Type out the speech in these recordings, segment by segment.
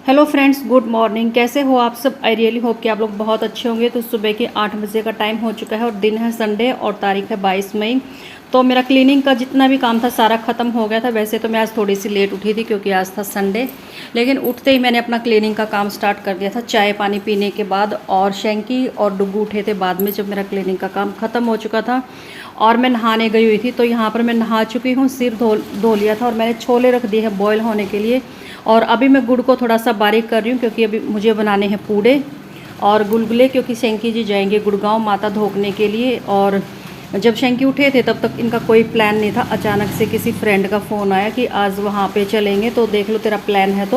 Hello friends, good morning. कैसे हो आप सब? आई रियली होप कि आप लोग बहुत अच्छे होंगे। तो सुबह के 8 बजे का टाइम हो चुका है और दिन है संडे और तारीख है 22 मई। तो मेरा क्लीनिंग का जितना भी काम था सारा ख़त्म हो गया था। वैसे तो मैं आज थोड़ी सी लेट उठी थी क्योंकि आज था संडे, लेकिन उठते ही मैंने अपना क्लीनिंग का काम स्टार्ट कर दिया था चाय पानी पीने के बाद। और शैंकी और डुग्गू उठे थे बाद में, जब मेरा क्लीनिंग का काम ख़त्म हो चुका था और मैं नहाने गई हुई थी। तो यहाँ पर मैं नहा चुकी हूँ, सिर धो लिया था और मैंने छोले रख दिए हैं बॉयल होने के लिए। और अभी मैं गुड़ को थोड़ा सा बारीक कर रही हूँ क्योंकि अभी मुझे बनाने हैं पूड़े और गुलगुले, क्योंकि शैंकी जी जाएंगे गुड़गांव माता धोकने के लिए। और जब शैंकी उठे थे तब तक इनका कोई प्लान नहीं था। अचानक से किसी फ्रेंड का फ़ोन आया कि आज वहाँ पे चलेंगे, तो देख लो तेरा प्लान है।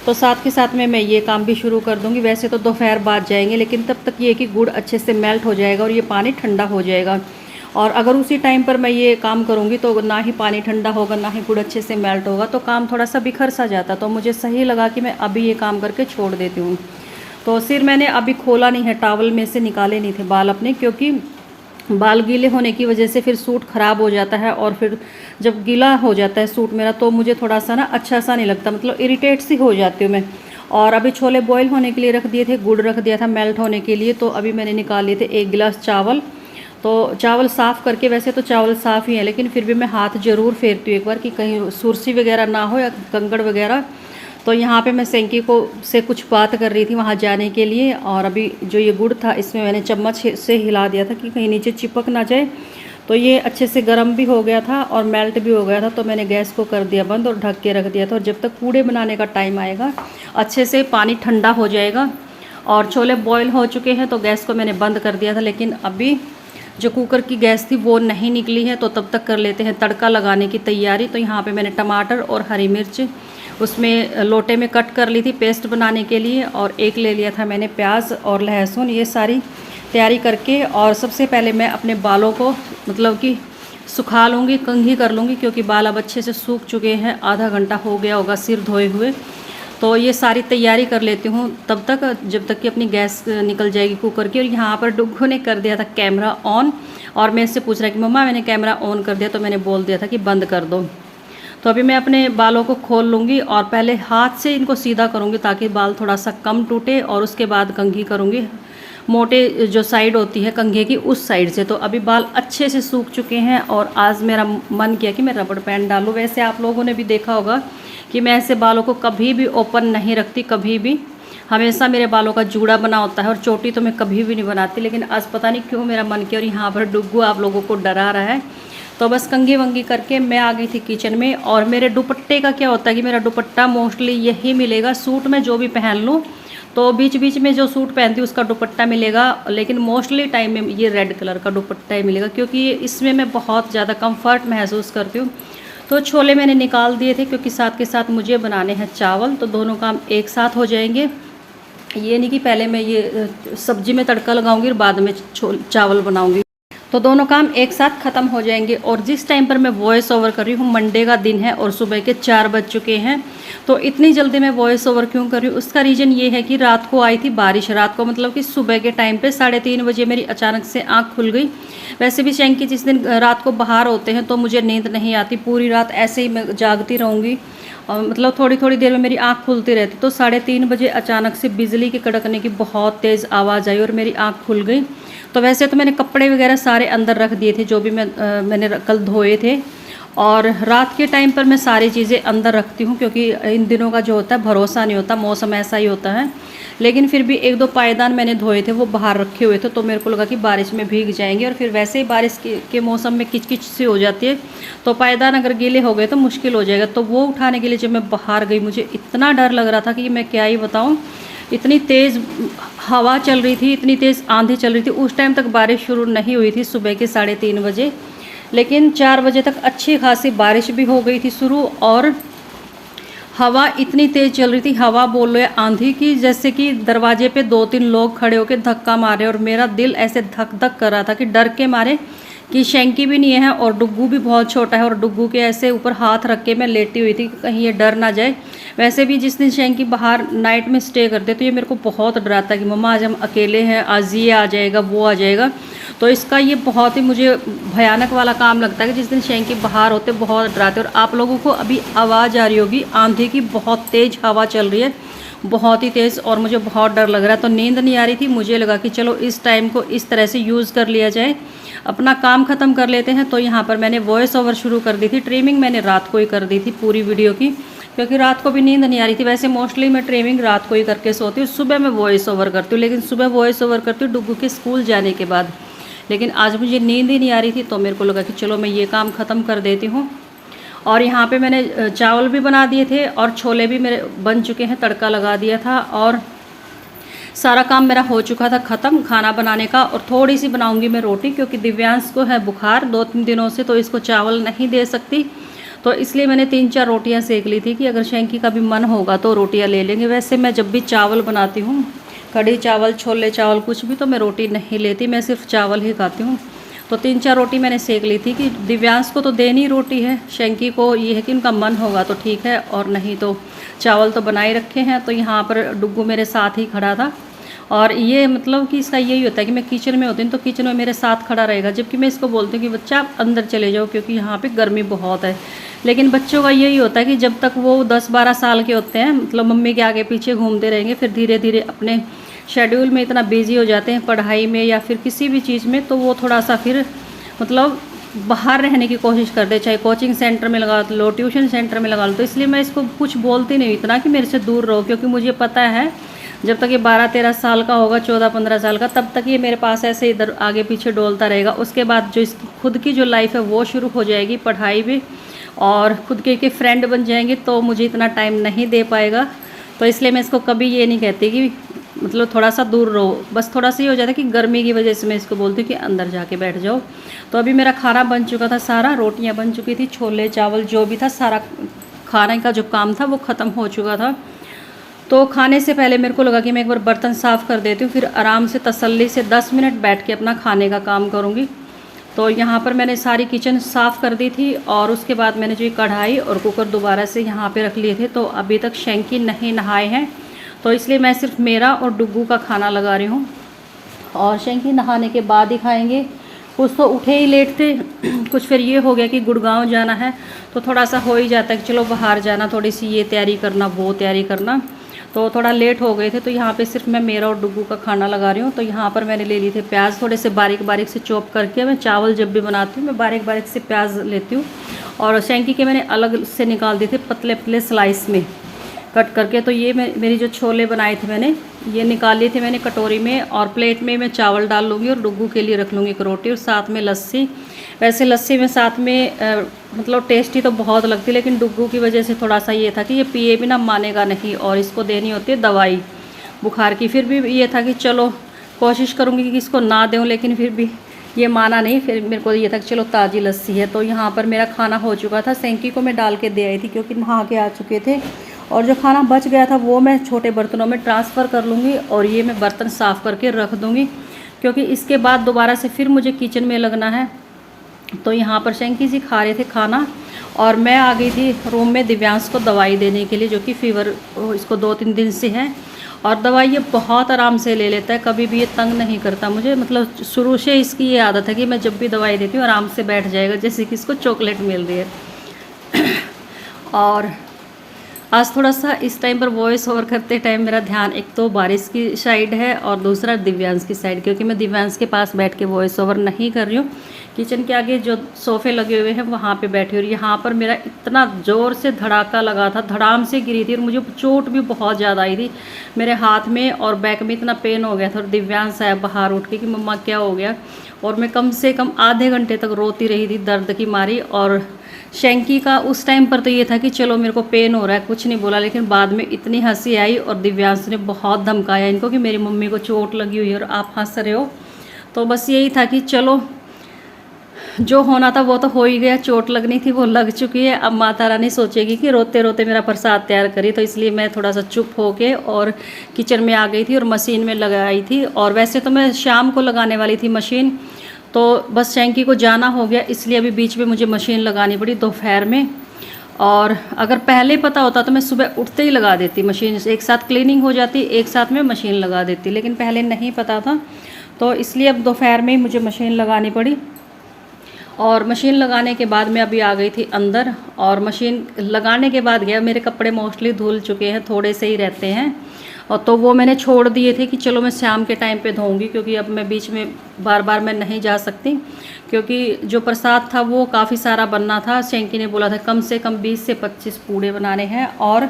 तो साथ के साथ में मैं ये काम भी शुरू कर दूँगी। वैसे तो दोपहर बाद जाएंगे, लेकिन तब तक ये कि गुड़ अच्छे से मेल्ट हो जाएगा और ये पानी ठंडा हो जाएगा। और अगर उसी टाइम पर मैं ये काम करूँगी तो ना ही पानी ठंडा होगा ना ही गुड़ अच्छे से मेल्ट होगा, तो काम थोड़ा सा बिखर सा जाता। तो मुझे सही लगा कि मैं अभी ये काम करके छोड़ देती हूँ। तो सिर मैंने अभी खोला नहीं है, टावल में से निकाले नहीं थे बाल अपने, क्योंकि बाल गीले होने की वजह से फिर सूट ख़राब हो जाता है। और फिर जब गीला हो जाता है सूट मेरा तो मुझे थोड़ा सा ना अच्छा सा नहीं लगता, मतलब इरिटेट सी हो जाती हूँ मैं। और अभी छोले बॉईल होने के लिए रख दिए थे, गुड़ रख दिया था मेल्ट होने के लिए। तो अभी मैंने निकाल लिए थे 1 गिलास चावल। तो चावल साफ़ करके, वैसे तो चावल साफ़ ही है लेकिन फिर भी मैं हाथ ज़रूर फेरती हूँ एक बार कि कहीं सुरसी वगैरह ना हो या कंकड़ वगैरह। तो यहाँ पे मैं सेंकी को से कुछ बात कर रही थी वहाँ जाने के लिए। और अभी जो ये गुड़ था इसमें मैंने चम्मच से हिला दिया था कि कहीं नीचे चिपक ना जाए। तो ये अच्छे से गर्म भी हो गया था और मेल्ट भी हो गया था। तो मैंने गैस को कर दिया बंद और ढक के रख दिया था। और जब तक पूड़े बनाने का टाइम आएगा अच्छे से पानी ठंडा हो जाएगा। और छोले बॉयल हो चुके हैं तो गैस को मैंने बंद कर दिया था, लेकिन अभी जो कुकर की गैस थी वो नहीं निकली है। तो तब तक कर लेते हैं तड़का लगाने की तैयारी। तो यहाँ पे मैंने टमाटर और हरी मिर्च उसमें लोटे में कट कर ली थी पेस्ट बनाने के लिए। और एक ले लिया था मैंने प्याज और लहसुन, ये सारी तैयारी करके। और सबसे पहले मैं अपने बालों को मतलब कि सुखा लूँगी, कंघी कर लूँगी, क्योंकि बाल अब अच्छे से सूख चुके हैं। आधा घंटा हो गया होगा सिर धोए हुए। तो ये सारी तैयारी कर लेती हूँ तब तक, जब तक कि अपनी गैस निकल जाएगी कुकर की। और यहाँ पर डुग्गू ने कर दिया था कैमरा ऑन और मैं इससे पूछ रहा कि मम्मा मैंने कैमरा ऑन कर दिया, तो मैंने बोल दिया था कि बंद कर दो। तो अभी मैं अपने बालों को खोल लूँगी और पहले हाथ से इनको सीधा करूँगी ताकि बाल थोड़ा सा कम टूटे, और उसके बाद कंघी करूँगी मोटे जो साइड होती है कंघे की उस साइड से। तो अभी बाल अच्छे से सूख चुके हैं और आज मेरा मन किया कि मैं रबड़ बैंड डालूँ। वैसे आप लोगों ने भी देखा होगा कि मैं ऐसे बालों को कभी भी ओपन नहीं रखती, कभी भी हमेशा मेरे बालों का जूड़ा बना होता है। और चोटी तो मैं कभी भी नहीं बनाती, लेकिन आज पता नहीं क्यों मेरा मन किया। और यहाँ पर डुग्गू आप लोगों को डरा रहा है। तो बस कंघी वंगी करके मैं आ गई थी किचन में। और मेरे दुपट्टे का क्या होता है कि मेरा दुपट्टा मोस्टली यही मिलेगा, सूट में जो भी पहन लूँ तो बीच बीच में जो सूट पहनती हूँ उसका दुपट्टा मिलेगा, लेकिन मोस्टली टाइम में ये रेड कलर का दुपट्टा ही मिलेगा, क्योंकि इसमें मैं बहुत ज़्यादा कंफर्ट महसूस करती हूँ। तो छोले मैंने निकाल दिए थे क्योंकि साथ के साथ मुझे बनाने हैं चावल, तो दोनों काम एक साथ हो जाएंगे। ये नहीं कि पहले मैं ये सब्जी में तड़का लगाऊंगी और बाद में चावल बनाऊंगी, तो दोनों काम एक साथ ख़त्म हो जाएंगे। और जिस टाइम पर मैं वॉइस ओवर कर रही हूँ मंडे का दिन है और सुबह के 4 बज चुके हैं। तो इतनी जल्दी मैं वॉइस ओवर क्यों कर रही हूँ, उसका रीज़न ये है कि रात को आई थी बारिश। रात को मतलब कि सुबह के टाइम पे 3:30 बजे मेरी अचानक से आँख खुल गई। वैसे भी शैंकी जिस दिन रात को बाहर होते हैं तो मुझे नींद नहीं आती, पूरी रात ऐसे ही मैं जागती रहूँगी और मतलब थोड़ी थोड़ी देर में मेरी आँख खुलती रहती। तो 3:30 बजे अचानक से बिजली के कड़कने की बहुत तेज़ आवाज़ आई और मेरी आँख खुल गई। तो वैसे तो मैंने कपड़े वगैरह सारे अंदर रख दिए थे जो भी मैंने कल धोए थे। और रात के टाइम पर मैं सारी चीज़ें अंदर रखती हूँ, क्योंकि इन दिनों का जो होता है भरोसा नहीं होता, मौसम ऐसा ही होता है। लेकिन फिर भी 1-2 पायदान मैंने धोए थे वो बाहर रखे हुए थे, तो मेरे को लगा कि बारिश में भीग जाएंगे। और फिर वैसे ही बारिश के मौसम में किचकिच सी हो जाती है, तो पायदान अगर गीले हो गए तो मुश्किल हो जाएगा। तो वो उठाने के लिए जब मैं बाहर गई मुझे इतना डर लग रहा था कि मैं क्या ही बताऊँ। इतनी तेज़ हवा चल रही थी, इतनी तेज़ आंधी चल रही थी। उस टाइम तक बारिश शुरू नहीं हुई थी सुबह के 3:30 बजे, लेकिन 4 बजे तक अच्छी खासी बारिश भी हो गई थी शुरू। और हवा इतनी तेज़ चल रही थी, हवा बोल रहे आंधी की, जैसे कि दरवाजे पे 2-3 लोग खड़े होकर धक्का मारे। और मेरा दिल ऐसे धक धक कर रहा था कि डर के मारे कि शैंकी भी नहीं है और डुग्गू भी बहुत छोटा है। और डुग्गू के ऐसे ऊपर हाथ रख के मैं लेटी हुई थी कि कहीं ये डर ना जाए। वैसे भी जिस दिन शैंकी बाहर नाइट में स्टे करते तो ये मेरे को बहुत डराता है कि मम्मा आज हम अकेले हैं, आज ये आ जाएगा वो आ जाएगा। तो इसका ये बहुत ही मुझे भयानक वाला काम लगता है कि जिस दिन शेंकी बाहर होते बहुत डराते। और आप लोगों को अभी आवाज़ आ रही होगी आंधी की, बहुत तेज़ हवा चल रही है, बहुत ही तेज़, और मुझे बहुत डर लग रहा है। तो नींद नहीं आ रही थी, मुझे लगा कि चलो इस टाइम को इस तरह से यूज़ कर लिया जाए, अपना काम ख़त्म कर लेते हैं। तो यहाँ पर मैंने वॉइस ओवर शुरू कर दी थी। ट्रिमिंग मैंने रात को ही कर दी थी पूरी वीडियो की, क्योंकि रात को भी नींद नहीं आ रही थी। वैसे मोस्टली मैं ट्रिमिंग रात को ही करके सोती हूँ, सुबह मैं वॉइस ओवर करती हूँ, लेकिन सुबह वॉइस ओवर करती हूँ डुग्गू के स्कूल जाने के बाद। लेकिन आज मुझे नींद ही नहीं आ रही थी, तो मेरे को लगा कि चलो मैं ये काम ख़त्म कर देती हूँ। और यहाँ पे मैंने चावल भी बना दिए थे और छोले भी मेरे बन चुके हैं, तड़का लगा दिया था और सारा काम मेरा हो चुका था ख़त्म खाना बनाने का। और थोड़ी सी बनाऊंगी मैं रोटी, क्योंकि दिव्यांश को है बुखार 2-3 दिनों से, तो इसको चावल नहीं दे सकती। तो इसलिए मैंने 3-4 रोटियां सेक ली थी कि अगर शेंकी का भी मन होगा तो रोटियां ले लेंगे। वैसे मैं जब भी चावल बनाती हूँ, कढ़ी चावल, छोले चावल, कुछ भी, तो मैं रोटी नहीं लेती, मैं सिर्फ चावल ही खाती हूँ। तो 3-4 रोटी मैंने सेक ली थी कि दिव्यांश को तो देनी रोटी है, शेंकी को ये है कि उनका मन होगा तो ठीक है, और नहीं तो चावल तो बनाए रखे हैं। तो यहाँ पर डुग्गू मेरे साथ ही खड़ा था। और ये मतलब कि इसका यही होता है कि मैं किचन में होती हूँ तो किचन में मेरे साथ खड़ा रहेगा, जबकि मैं इसको बोलती हूँ कि बच्चा आप अंदर चले जाओ, क्योंकि यहाँ पे गर्मी बहुत है। लेकिन बच्चों का यही होता है कि जब तक वो 10-12 साल के होते हैं, मतलब मम्मी के आगे पीछे घूमते रहेंगे, फिर धीरे धीरे अपने शेड्यूल में इतना बिजी हो जाते हैं, पढ़ाई में या फिर किसी भी चीज़ में, तो वो थोड़ा सा फिर मतलब बाहर रहने की कोशिश करते, चाहे कोचिंग सेंटर में लगा लो, ट्यूशन सेंटर में लगा लो। तो इसलिए मैं इसको कुछ बोलती नहीं इतना कि मेरे से दूर रहो, क्योंकि मुझे पता है जब तक ये 12-13 साल का होगा, 14-15 साल का, तब तक ये मेरे पास ऐसे इधर आगे पीछे डोलता रहेगा। उसके बाद जो इसकी खुद की जो लाइफ है वो शुरू हो जाएगी, पढ़ाई भी, और खुद के फ्रेंड बन जाएंगे, तो मुझे इतना टाइम नहीं दे पाएगा। तो इसलिए मैं इसको कभी ये नहीं कहती कि मतलब थोड़ा सा दूर रहो, बस थोड़ा सा ये हो जाता है कि गर्मी की वजह से मैं इसको बोलती हूँ कि अंदर जाके बैठ जाओ। तो अभी मेरा खाना बन चुका था सारा, रोटियाँ बन चुकी थी, छोले चावल जो भी था सारा खाने का जो काम था वो ख़त्म हो चुका था। तो खाने से पहले मेरे को लगा कि मैं एक बार बर्तन साफ़ कर देती हूँ, फिर आराम से तसल्ली से 10 मिनट बैठ के अपना खाने का काम करूँगी। तो यहाँ पर मैंने सारी किचन साफ़ कर दी थी, और उसके बाद मैंने जो कढ़ाई और कुकर दोबारा से यहाँ पे रख लिए थे। तो अभी तक शेंकी नहीं नहाए हैं, तो इसलिए मैं सिर्फ मेरा और डुग्गू का खाना लगा रही हूँ, और शेंकी नहाने के बाद ही खाएँगे। कुछ तो उठे ही लेट थे, कुछ फिर ये हो गया कि गुड़गांव जाना है, तो थोड़ा सा हो ही जाता है कि चलो बाहर जाना, थोड़ी सी ये तैयारी करना, वो तैयारी करना, तो थोड़ा लेट हो गए थे। तो यहाँ पे सिर्फ मैं मेरा और डुग्गू का खाना लगा रही हूँ। तो यहाँ पर मैंने ले लिए थे प्याज, थोड़े से बारीक बारीक से चॉप करके। मैं चावल जब भी बनाती हूँ मैं बारीक बारीक से प्याज लेती हूँ, और शेंकी के मैंने अलग से निकाल दिए थे पतले पतले स्लाइस में कट करके। तो ये मेरी जो छोले बनाए थे मैंने ये निकाल लिए थे मैंने कटोरी में, और प्लेट में मैं चावल डाल लूँगी और डुग्गू के लिए रख लूँगी एक रोटी, और साथ में लस्सी। वैसे लस्सी में साथ में मतलब टेस्टी तो बहुत लगती है, लेकिन डुग्गू की वजह से थोड़ा सा ये था कि ये पिए बिना मानेगा नहीं, और इसको देनी होती है दवाई बुखार की। फिर भी ये था कि चलो कोशिश करूँगी कि इसको ना दूँ, लेकिन फिर भी ये माना नहीं। फिर मेरे को ये था कि चलो ताज़ी लस्सी है। तो यहाँ पर मेरा खाना हो चुका था, शेंकी को मैं डाल के दे आई थी क्योंकि नहा के आ चुके थे, और जो खाना बच गया था वो मैं छोटे बर्तनों में ट्रांसफ़र कर लूँगी, और ये मैं बर्तन साफ़ करके रख दूँगी, क्योंकि इसके बाद दोबारा से फिर मुझे किचन में लगना है। तो यहाँ पर शेंकी जी खा रहे थे खाना, और मैं आ गई थी रूम में दिव्यांश को दवाई देने के लिए, जो कि फ़ीवर इसको 2-3 दिन से है। और दवाई ये बहुत आराम से ले लेता है, कभी भी ये तंग नहीं करता मुझे। मतलब शुरू से इसकी ये आदत है कि मैं जब भी दवाई देती हूँ आराम से बैठ जाएगा, जैसे कि इसको चॉकलेट मिल रही है। और आज थोड़ा सा इस टाइम पर वॉइस ओवर करते टाइम मेरा ध्यान एक तो बारिश की साइड है और दूसरा दिव्यांश की साइड, क्योंकि मैं दिव्यांश के पास बैठ के वॉइस ओवर नहीं कर रही हूँ। किचन के आगे जो सोफ़े लगे हुए हैं वहाँ पे बैठी हूँ। और यहाँ पर मेरा इतना ज़ोर से धड़ाका लगा था, धड़ाम से गिरी थी, और मुझे चोट भी बहुत ज़्यादा आई थी मेरे हाथ में और बैक में, इतना पेन हो गया था। और दिव्यांश आया बाहर उठ के कि मम्मा क्या हो गया, और मैं कम से कम आधे घंटे तक रोती रही थी दर्द की मारी। और शेंकी का उस टाइम पर तो ये था कि चलो मेरे को पेन हो रहा है, कुछ नहीं बोला, लेकिन बाद में इतनी हंसी आई, और दिव्यांश ने बहुत धमकाया इनको कि मेरी मम्मी को चोट लगी हुई है और आप हंस रहे हो। तो बस यही था कि चलो जो होना था वो तो हो ही गया, चोट लगनी थी वो लग चुकी है। अब माता रानी सोचेगी कि रोते रोते मेरा प्रसाद तैयार करी, तो इसलिए मैं थोड़ा सा चुप होके और किचन में आ गई थी और मशीन में लगाई थी। और वैसे तो मैं शाम को लगाने वाली थी मशीन, तो बस शेंकी को जाना हो गया, इसलिए अभी बीच में मुझे मशीन लगानी पड़ी दोपहर में। और अगर पहले पता होता तो मैं सुबह उठते ही लगा देती मशीन, एक साथ क्लीनिंग हो जाती, एक साथ में मशीन लगा देती, लेकिन पहले नहीं पता था। तो इसलिए अब दोपहर में ही मुझे मशीन लगानी पड़ी। और मशीन लगाने के बाद मैं अभी आ गई थी अंदर, और मशीन लगाने के बाद गया, मेरे कपड़े मोस्टली धुल चुके हैं, थोड़े से ही रहते हैं, और तो वो मैंने छोड़ दिए थे कि चलो मैं शाम के टाइम पे धोऊंगी, क्योंकि अब मैं बीच में बार बार मैं नहीं जा सकती, क्योंकि जो प्रसाद था वो काफ़ी सारा बनना था। शेंकी ने बोला था कम से कम 20 से 25 पूड़े बनाने हैं और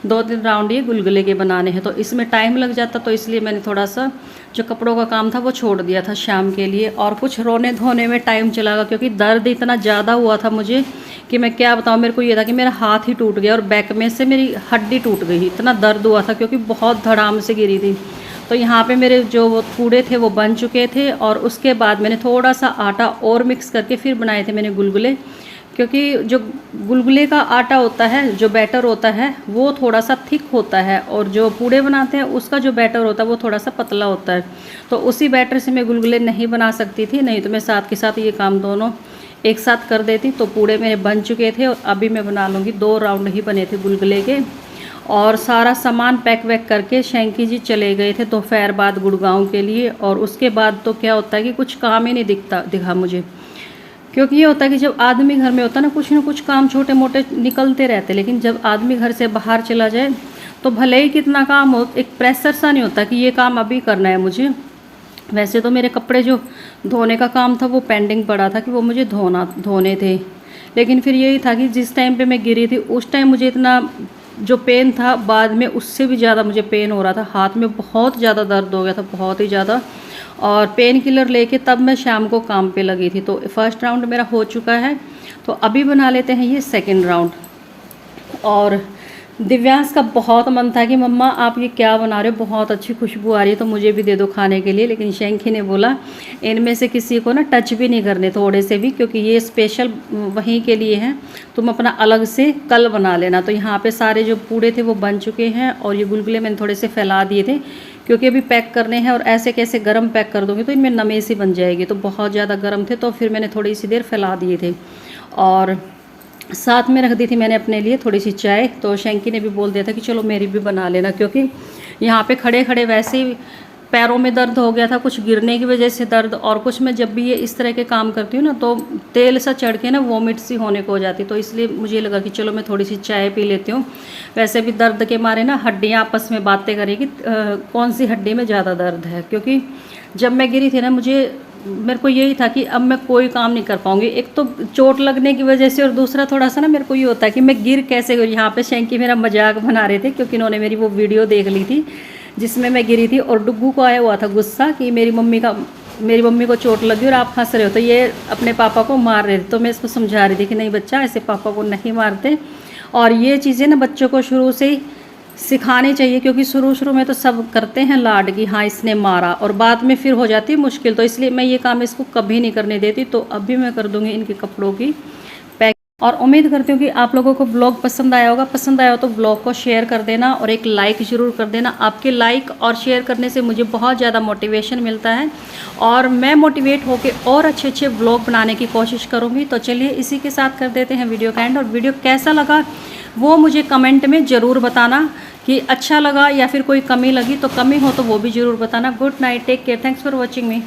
2-3 राउंड ये गुलगुले के बनाने हैं, तो इसमें टाइम लग जाता, तो इसलिए मैंने थोड़ा सा जो कपड़ों का काम था वो छोड़ दिया था शाम के लिए। और कुछ रोने धोने में टाइम चला गया, क्योंकि दर्द इतना ज़्यादा हुआ था मुझे कि मैं क्या बताऊँ। मेरे को ये था कि मेरा हाथ ही टूट गया और बैक में से मेरी हड्डी टूट गई, इतना दर्द हुआ था, क्योंकि बहुत धड़ाम से गिरी थी। तो यहाँ पे मेरे जो वो पूड़े थे वो बन चुके थे, और उसके बाद मैंने थोड़ा सा आटा और मिक्स करके फिर बनाए थे मैंने गुलगुले, क्योंकि जो गुलगुले का आटा होता है, जो बैटर होता है वो थोड़ा सा थिक होता है, और जो पूड़े बनाते हैं उसका जो बैटर होता है वो थोड़ा सा पतला होता है। तो उसी बैटर से मैं गुलगुले नहीं बना सकती थी, नहीं तो मैं साथ के साथ ये काम दोनों एक साथ कर देती। तो पूड़े मेरे बन चुके थे और अभी मैं बना लूँगी। 2 राउंड ही बने थे गुलगुले के, और सारा सामान पैक वैक करके शेंकी जी चले गए थे दोपहर बाद गुड़गांव के लिए। और उसके बाद तो क्या होता है कि कुछ काम ही नहीं दिखा मुझे, क्योंकि ये होता है कि जब आदमी घर में होता है ना कुछ काम छोटे मोटे निकलते रहते, लेकिन जब आदमी घर से बाहर चला जाए तो भले ही कितना काम हो, एक प्रेशर सा नहीं होता कि ये काम अभी करना है मुझे। वैसे तो मेरे कपड़े जो धोने का काम था वो पेंडिंग पड़ा था कि वो मुझे धोने थे, लेकिन फिर यही था कि जिस टाइम पे मैं गिरी थी उस टाइम मुझे इतना जो पेन था, बाद में उससे भी ज़्यादा मुझे पेन हो रहा था, हाथ में बहुत ज़्यादा दर्द हो गया था, बहुत ही ज़्यादा। और पेन किलर लेके तब मैं शाम को काम पे लगी थी। तो फर्स्ट राउंड मेरा हो चुका है, तो अभी बना लेते हैं ये सेकंड राउंड। और दिव्यांश का बहुत मन था कि मम्मा आप ये क्या बना रहे हो, बहुत अच्छी खुशबू आ रही है, तो मुझे भी दे दो खाने के लिए। लेकिन शेंकी ने बोला इनमें से किसी को ना टच भी नहीं करने थोड़े से भी, क्योंकि ये स्पेशल वहीं के लिए हैं, तुम अपना अलग से कल बना लेना। तो यहाँ पे सारे जो पूड़े थे वो बन चुके हैं, और ये गुलगुले मैंने थोड़े से फैला दिए थे, क्योंकि अभी पैक करने हैं, और ऐसे कैसे गर्म पैक कर दूँगी तो इनमें नमी सी बन जाएगी, तो बहुत ज़्यादा गर्म थे, तो फिर मैंने थोड़ी सी देर फैला दिए थे। और साथ में रख दी थी मैंने अपने लिए थोड़ी सी चाय। तो शेंकी ने भी बोल दिया था कि चलो मेरी भी बना लेना, क्योंकि यहाँ पे खड़े खड़े वैसे ही पैरों में दर्द हो गया था, कुछ गिरने की वजह से दर्द, और कुछ मैं जब भी ये इस तरह के काम करती हूँ ना तो तेल सा चढ़ के ना वॉमिट सी होने को हो जाती, तो इसलिए मुझे लगा कि चलो मैं थोड़ी सी चाय पी लेती हूँ। वैसे भी दर्द के मारे ना हड्डियाँ आपस में बातें करेगी कौन सी हड्डी में ज़्यादा दर्द है, क्योंकि जब मैं गिरी थी ना मेरे को यही था कि अब मैं कोई काम नहीं कर पाऊंगी, एक तो चोट लगने की वजह से, और दूसरा थोड़ा सा ना मेरे को ये होता है कि मैं गिर कैसे गई। यहाँ पे शेंकी मेरा मजाक बना रहे थे, क्योंकि इन्होंने मेरी वो वीडियो देख ली थी जिसमें मैं गिरी थी, और डुग्गू को आया हुआ था गुस्सा कि मेरी मम्मी को चोट लगी और आप हंस रहे हो, तो ये अपने पापा को मार रहे थे। तो मैं इसको समझा रही थी कि नहीं बच्चा, ऐसे पापा को नहीं मारते, और ये चीज़ें ना बच्चों को शुरू से ही सिखानी चाहिए, क्योंकि शुरू में तो सब करते हैं लाड की हाँ इसने मारा, और बाद में फिर हो जाती है मुश्किल। तो इसलिए मैं ये काम इसको कभी नहीं करने देती। तो अभी मैं कर दूंगी इनके कपड़ों की पैक, और उम्मीद करती हूँ कि आप लोगों को ब्लॉग पसंद आया होगा। पसंद आया हो तो ब्लॉग को शेयर कर देना और एक लाइक ज़रूर कर देना। आपके लाइक और शेयर करने से मुझे बहुत ज़्यादा मोटिवेशन मिलता है, और मैं मोटिवेट होकर और अच्छे अच्छे ब्लॉग बनाने की कोशिश करूँगी। तो चलिए इसी के साथ कर देते हैं वीडियो का एंड, और वीडियो कैसा लगा वो मुझे कमेंट में ज़रूर बताना कि अच्छा लगा या फिर कोई कमी लगी, तो कमी हो तो वो भी ज़रूर बताना। Good night, take care, thanks for watching me.